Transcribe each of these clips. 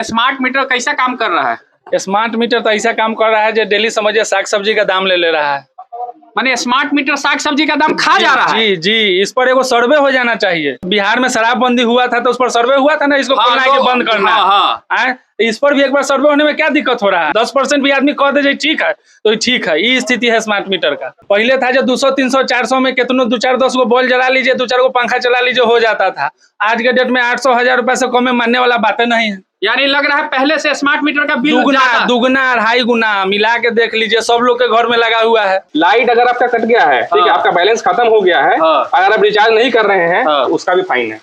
Smart meter कैसा काम कर रहा है? स्मार्ट मीटर तो ऐसा काम कर रहा है जो डेली समझिए साग सब्जी का दाम ले रहा है। माने स्मार्ट मीटर साग सब्जी का दाम खा जा रहा है। जी जी, इस पर एगो सर्वे हो जाना चाहिए। बिहार में शराबबंदी हुआ था तो उस पर सर्वे हुआ था ना, इसको खोलना है कि बंद करना। हाँ। इस पर भी एक बार सर्वे होने में क्या दिक्कत हो रहा है? 10% भी आदमी कह दे ठीक है तो ठीक है। ये स्थिति है स्मार्ट मीटर का। पहले था जो 200 300 400 में कितनों 2-4-10 गो बॉल जला लीजिए, 2-4 गो पंखा चला लीजिए, हो जाता था। आज के डेट में 800 1000 रुपए से कम में मानने वाला बातें नहीं है। यानी लग रहा है पहले से स्मार्ट मीटर का बिल दुगना 2.5 गुना मिला के देख लीजिए, सब लोग के घर में लगा हुआ है। लाइट अगर आपका कट गया है, ठीक है, आपका बैलेंस खत्म हो गया है, अगर आप रिचार्ज नहीं कर रहे हैं तो उसका भी फाइन है।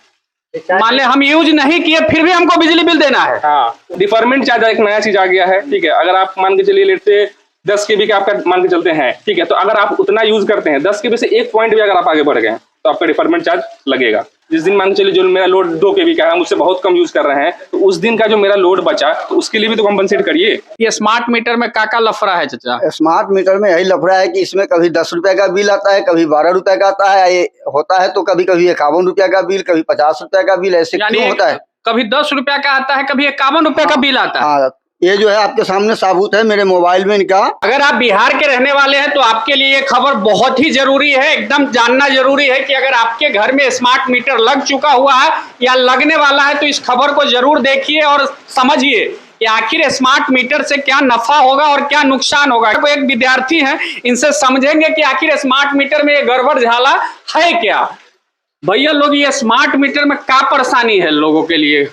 मान ले हम यूज नहीं किए फिर भी हमको बिजली बिल देना है। हाँ, डिफरमेंट चार्ज एक नया चीज आ गया है। ठीक है, अगर आप मान के चलिए लेट से 10 KB का आपका मान के चलते हैं, ठीक है, तो अगर आप उतना यूज करते हैं 10 KB से 1 पॉइंट भी अगर आप आगे बढ़ गए तो आपका डिफरमेंट चार्ज लगेगा। जिस दिन मान के चलिए जो मेरा लोड 2 KB का है, हम उससे बहुत कम यूज कर रहे हैं, तो उस दिन का जो मेरा लोड बचा तो उसके लिए भी तो कंपनसेट करिए। ये स्मार्ट मीटर में का लफड़ा है चाचा? स्मार्ट मीटर में यही लफड़ा है कि इसमें कभी 10 रुपए का बिल आता है, कभी 12 रुपए का आता है, ये होता है तो कभी कभी 51 रुपया का बिल, कभी 50 रुपए का बिल, ऐसे क्यों होता है? कभी 10 रुपया का आता है, कभी 51 रुपए का बिल आता है। हाँ, ये जो है आपके सामने साबूत है मेरे मोबाइल में इनका। अगर आप बिहार के रहने वाले हैं तो आपके लिए ये खबर बहुत ही जरूरी है, एकदम जानना जरूरी है कि अगर आपके घर में स्मार्ट मीटर लग चुका हुआ है या लगने वाला है तो इस खबर को जरूर देखिए और समझिए कि आखिर स्मार्ट मीटर से क्या नफा होगा और क्या नुकसान होगा। वो एक विद्यार्थी हैं, इनसे समझेंगे कि आखिर स्मार्ट मीटर में ये गड़बड़ झाला है क्या। भैया लोग, ये स्मार्ट मीटर में क्या परेशानी है लोगों के लिए?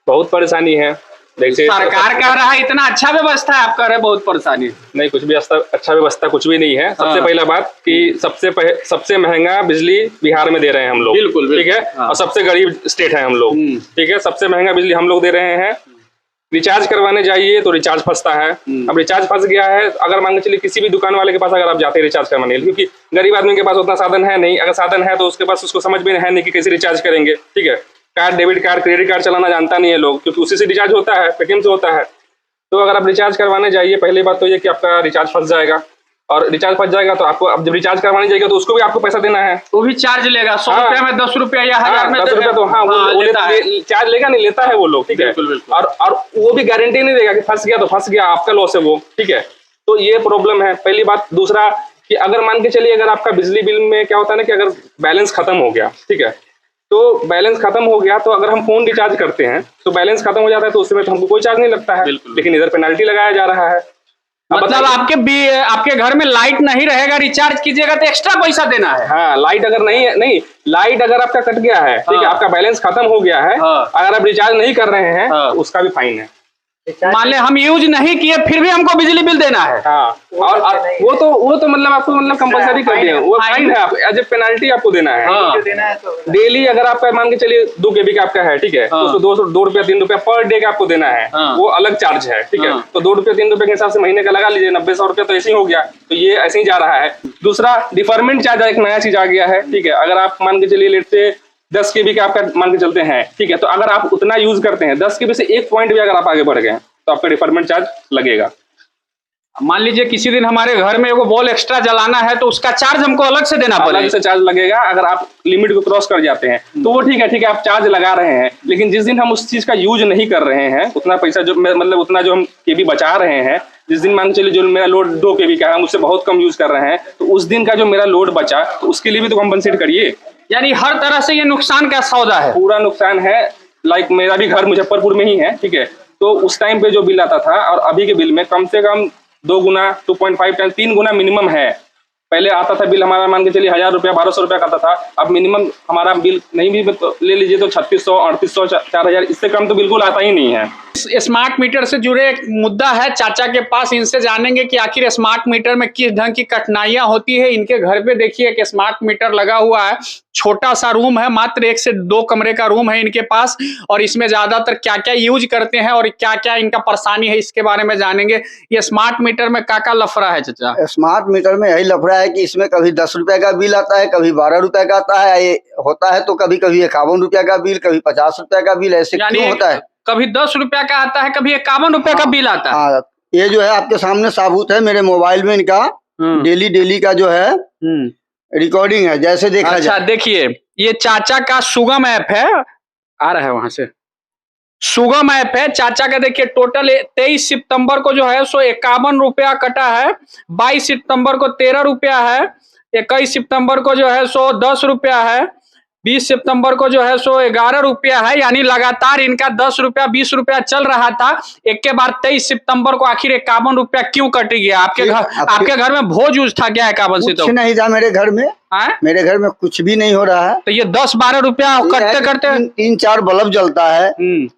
बहुत परेशानी है। देखिए, सरकार कह रहा है इतना अच्छा व्यवस्था है, आप कह रहे हैं बहुत परेशानी। नहीं, कुछ भी अच्छा व्यवस्था कुछ भी नहीं है। सबसे पहला बात कि सबसे महंगा बिजली बिहार में दे रहे हैं हम लोग। बिल्कुल ठीक है। और सबसे गरीब स्टेट है हम लोग। ठीक है, सबसे महंगा बिजली हम लोग दे रहे हैं। रिचार्ज करवाने जाइए तो रिचार्ज फंसता है। अब रिचार्ज फंस गया है, अगर मान के चलिए किसी भी दुकान वाले के पास अगर आप जाते हैं रिचार्ज करवाने, क्योंकि गरीब आदमी के पास उतना साधन है नहीं, अगर साधन है तो उसके पास उसको समझ में है नहीं कि कैसे रिचार्ज करेंगे। ठीक है, card, debit card, credit card चलाना जानता नहीं है लोग, क्योंकि उसी से रिचार्ज होता है, पेटीएम से होता है। तो अगर आप रिचार्ज करवाने जाइए, पहली बात तो ये कि आपका रिचार्ज फंस जाएगा, और रिचार्ज फंस जाएगा तो आपको अब जब रिचार्ज करवाने जाएगा तो उसको भी आपको पैसा देना है। वो भी चार्ज लेगा 100 रुपया में 10 रुपया या 1000 में 10 रुपया तो चार्ज लेगा, नहीं लेता है वो लोग। ठीक है, और वो भी गारंटी नहीं देगा कि फंस गया तो फंस गया, आपका लॉस है वो। ठीक है, तो ये प्रॉब्लम है पहली बात। दूसरा कि अगर मान के चलिए अगर आपका बिजली बिल में क्या होता है ना कि अगर बैलेंस खत्म हो गया, ठीक है, तो बैलेंस खत्म हो गया तो अगर हम फोन रिचार्ज करते हैं तो बैलेंस खत्म हो जाता है तो उसमें तो हमको कोई चार्ज नहीं लगता है, लेकिन इधर पेनल्टी लगाया जा रहा है। मतलब आपके घर में लाइट नहीं रहेगा, रिचार्ज कीजिएगा तो एक्स्ट्रा पैसा देना है। हाँ, लाइट अगर नहीं लाइट अगर आपका कट गया है, ठीक है, आपका बैलेंस खत्म हो गया है, अगर आप रिचार्ज नहीं कर रहे हैं तो उसका भी फाइन है। मान ले हम यूज नहीं किए फिर भी हमको बिजली बिल देना है। हाँ, और वो तो मतलब आपको मतलब कंपलसरी कर दिया, वो फाइन है, एज ए पेनल्टी आपको देना है। डेली अगर आपका मान के चलिए 2 KB का आपका है, ठीक है, तो उसको 2 रुपया 3 रुपया पर डे का आपको देना है, वो अलग चार्ज है। ठीक है, तो 2 रुपया 3 रुपये के हिसाब से महीने का लगा लीजिए, 90-100 रुपया तो ऐसे ही हो गया। तो ये ऐसे ही जा रहा है। दूसरा, डिफरमेंट चार्ज एक नया चीज आ गया है। ठीक है, अगर आप मान के चलिए लेट से 10 KB का आपका मान के चलते हैं, ठीक है, तो अगर आप उतना यूज करते हैं 10 KB से 1 पॉइंट भी अगर आप आगे बढ़ गए तो आपका डिफरमेंट चार्ज लगेगा। मान लीजिए किसी दिन हमारे घर में एगो बॉल एक्स्ट्रा जलाना है तो उसका चार्ज हमको अलग से देना पड़ेगा। अलग से चार्ज लगेगा। अगर आप लिमिट को क्रॉस कर जाते हैं तो वो ठीक है, आप चार्ज लगा रहे हैं, लेकिन जिस दिन हम उस चीज का यूज नहीं कर रहे हैं, उतना पैसा जो मतलब उतना जो हम KB बचा रहे हैं, जिस दिन मान के चलिए जो मेरा लोड 2 KB का है, हम उससे बहुत कम यूज कर रहे हैं, तो उस दिन का जो मेरा लोड बचा तो उसके लिए भी तो कंपनसेट करिए। यानी हर तरह से ये नुकसान का सौदा है, पूरा नुकसान है। लाइक मेरा भी घर मुजफ्फरपुर में ही है, ठीक है, तो उस टाइम पे जो बिल आता था और अभी के बिल में कम से कम 2 गुना, 2.5 टाइम, 3 गुना मिनिमम है। पहले आता था बिल हमारा मान के चलिए 1000 रुपया 1200 रुपया का आता था, अब मिनिमम हमारा बिल नहीं भी ले लीजिए तो 3600, 3800, 4000, इससे कम तो बिल्कुल आता ही नहीं है। स्मार्ट मीटर से जुड़े एक मुद्दा है चाचा के पास, इनसे जानेंगे कि आखिर स्मार्ट मीटर में किस ढंग की कठिनाइयां होती है। इनके घर पे देखिए कि स्मार्ट मीटर लगा हुआ है, छोटा सा रूम है, मात्र 1 से 2 कमरे का रूम है इनके पास, और इसमें ज्यादातर क्या क्या यूज करते हैं और क्या क्या इनका परेशानी है इसके बारे में जानेंगे। ये स्मार्ट मीटर में क्या लफड़ा है चाचा? स्मार्ट मीटर में यही लफड़ा है कि इसमें कभी 10 रुपए का बिल आता है, कभी 12 रुपए का आता है, ये होता है तो कभी कभी 51 रुपया का बिल, कभी 50 रुपया का बिल, ऐसे क्यों होता है? कभी 10 रुपया का आता है, कभी 51 रुपया का बिल आता है। हाँ, ये जो है आपके सामने साबूत है मेरे मोबाइल में इनका। डेली का जो है रिकॉर्डिंग है, जैसे देखा जाए। देखिए, ये चाचा का सुगम ऐप है, आ रहा है वहां से, सुगम ऐप है। चाचा का देखिए टोटल 23 सितंबर को जो है सो 51 रुपया कटा है, 22 सितंबर को 13 रुपया है, 21 सितंबर को जो है सो 10 रुपया है, 20 सितंबर को जो है सो 11 रुपया है। यानी लगातार इनका 10 रुपया 20 रुपया चल रहा था। एक के बाद 23 सितंबर को आखिर 51 रुपया क्यों कट गया? आपके घर में भोज उज था क्या 51 सितंबर? कुछ नहीं था मेरे घर में। मेरे घर में कुछ भी नहीं हो रहा है। तो ये 10-12 रुपया कटते करते 3-4 बल्ब जलता है।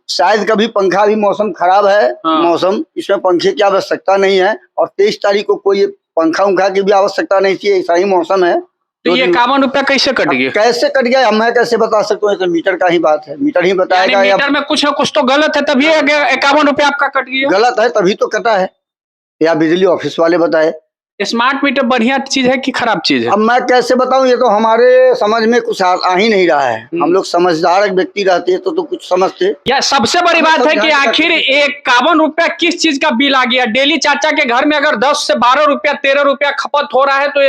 शायद कभी पंखा भी, मौसम खराब है, मौसम, इसमें पंखे की आवश्यकता नहीं है। और 23 तारीख को कोई पंखा उंखा की भी आवश्यकता नहीं थी, ऐसा ही मौसम है। तो ये 51 रुपया कैसे कट गया? कैसे कट गया मैं कैसे बता सकता हूँ? तो मीटर का ही बात है, मीटर ही बताएगा। मीटर में कुछ ना कुछ तो गलत है, तभी 51 रुपया आपका कट गया। गलत है तभी तो कटा है, या बिजली ऑफिस वाले बताए। स्मार्ट मीटर बढ़िया चीज है कि खराब चीज है? अब मैं कैसे बताऊं, ये तो हमारे समझ में कुछ आ ही नहीं रहा है। हम लोग समझदार व्यक्ति रहते हैं तो कुछ समझते। या सबसे बड़ी बात है कि आखिर 51 रुपया किस चीज का बिल आ गया? डेली चाचा के घर में अगर 10 से 12 रुपया 13 रुपया खपत हो रहा है तो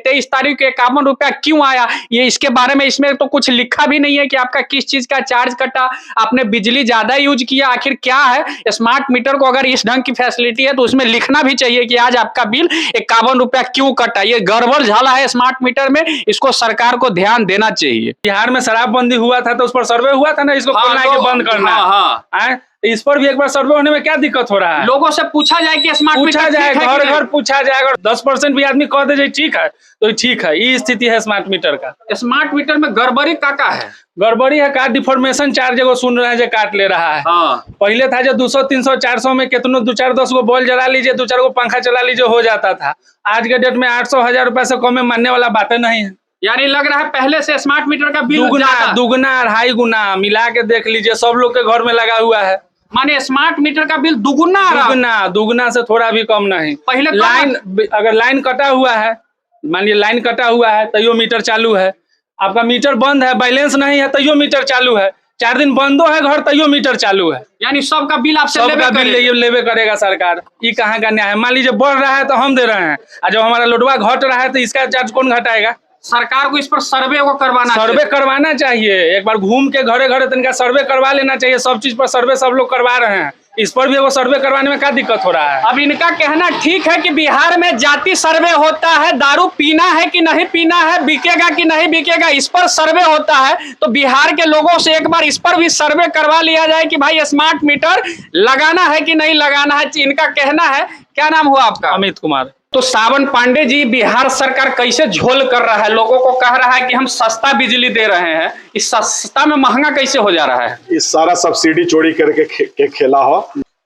23 तारीख को 51 रुपया क्यों आया? ये इसके बारे में इसमें तो कुछ लिखा भी नहीं है कि आपका किस चीज का चार्ज कटा, आपने बिजली ज्यादा यूज किया, आखिर क्या है? स्मार्ट मीटर को अगर इस ढंग की फैसिलिटी है तो उसमें लिखना भी चाहिए कि आज आपका बिल 51 रुपया क्यों कटा। ये गड़बड़ झाला है स्मार्ट मीटर में, इसको सरकार को ध्यान देना चाहिए। बिहार में शराबबंदी हुआ था तो उस पर सर्वे हुआ था ना, इसको खोलना है कि बंद करना। इस पर भी एक बार सर्वे होने में क्या दिक्कत हो रहा है? लोगों से पूछा जाए कि स्मार्ट पूछा जाए, घर घर पूछा जाए। अगर 10% भी आदमी कह दे ठीक है तो ठीक है। ये स्थिति है स्मार्ट मीटर का। स्मार्ट मीटर में गड़बड़ी का है? गड़बड़ी है का डिफॉर्मेशन चार्ज एगो सुन रहे हैं जो काट ले रहा है। पहले था जो 200, 300, 400 में कितनों 2-4-10 गो बॉल जला लीजिए, 2-4 गो पंखा चला लीजिए, हो जाता था। आज के डेट में 800, 1000 रुपए से कम में मानने वाला बातें नहीं है। यानी लग रहा है पहले से स्मार्ट मीटर का बिल दुगना 2.5 गुना मिला के देख लीजिए, सब लोग के घर में लगा हुआ है। माने स्मार्ट मीटर का बिल दुगना से थोड़ा भी कम नहीं। पहले लाइन, अगर लाइन कटा हुआ है, मानिए लाइन कटा हुआ है तैयो मीटर चालू है। आपका मीटर बंद है, बैलेंस नहीं है तैयो मीटर चालू है। 4 दिन बंदो है घर तैयो मीटर चालू है। यानी सबका बिल आपसे लेवे करेगा सरकार। ये कहाँ का न्याय है? मान लीजिए बढ़ रहा है तो हम दे रहे हैं, और जब हमारा लोडवा घट रहा है तो इसका चार्ज कौन घटाएगा? सरकार को इस पर सर्वे को करवाना चाहिए। एक बार घूम के घरे घरे इनका सर्वे करवा लेना चाहिए। सब चीज पर सर्वे सब लोग करवा रहे हैं, इस पर भी वो सर्वे करवाने में क्या दिक्कत हो रहा है? अब इनका कहना ठीक है कि बिहार में जाति सर्वे होता है, दारू पीना है कि नहीं पीना है, बिकेगा कि नहीं बिकेगा, इस पर सर्वे होता है। तो बिहार के लोगों से एक बार इस पर भी सर्वे करवा लिया जाए कि भाई स्मार्ट मीटर लगाना है कि नहीं लगाना है। इनका कहना है। क्या नाम हुआ आपका? अमित कुमार। तो सावन पांडे जी, बिहार सरकार कैसे झोल कर रहा है? लोगों को कह रहा है कि हम सस्ता बिजली दे रहे हैं, इस सस्ता में महंगा कैसे हो जा रहा है? इस सारा सब्सिडी चोरी करके खेला हो।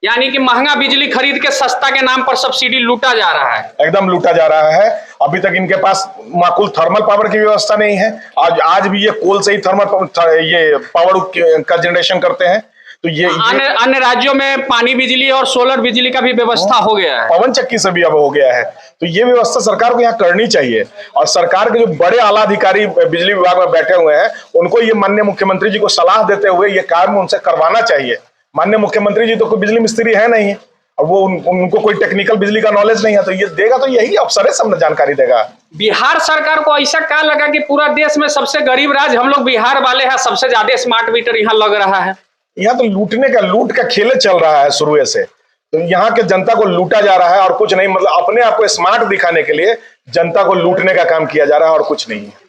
यानी कि महंगा बिजली खरीद के सस्ता के नाम पर सब्सिडी लूटा जा रहा है। एकदम लूटा जा रहा है। अभी तक इनके पास माकूल थर्मल पावर की व्यवस्था नहीं है। आज भी ये कोल से ही ये पावर का जनरेशन करते हैं। तो ये अन्य राज्यों में पानी बिजली और सोलर बिजली का भी व्यवस्था हो गया है, पवन चक्की से भी अब हो गया है। तो ये व्यवस्था सरकार को यहाँ करनी चाहिए। और सरकार के जो बड़े आला अधिकारी बिजली विभाग में बैठे हुए हैं, उनको ये माननीय मुख्यमंत्री जी को सलाह देते हुए ये कार्य उनसे करवाना चाहिए। माननीय मुख्यमंत्री जी तो कोई बिजली मिस्त्री है नहीं है, और वो उनको कोई टेक्निकल बिजली का नॉलेज नहीं है। तो ये देगा तो यही अफसर है, सब जानकारी देगा। बिहार सरकार को ऐसा क्या लगा कि पूरा देश में सबसे गरीब राज्य हम लोग बिहार वाले हैं, सबसे ज्यादा स्मार्ट मीटर यहाँ लग रहा है? यहाँ तो लूट का खेल चल रहा है शुरू से। तो यहाँ के जनता को लूटा जा रहा है और कुछ नहीं। मतलब अपने आप को स्मार्ट दिखाने के लिए जनता को लूटने का काम किया जा रहा है और कुछ नहीं है।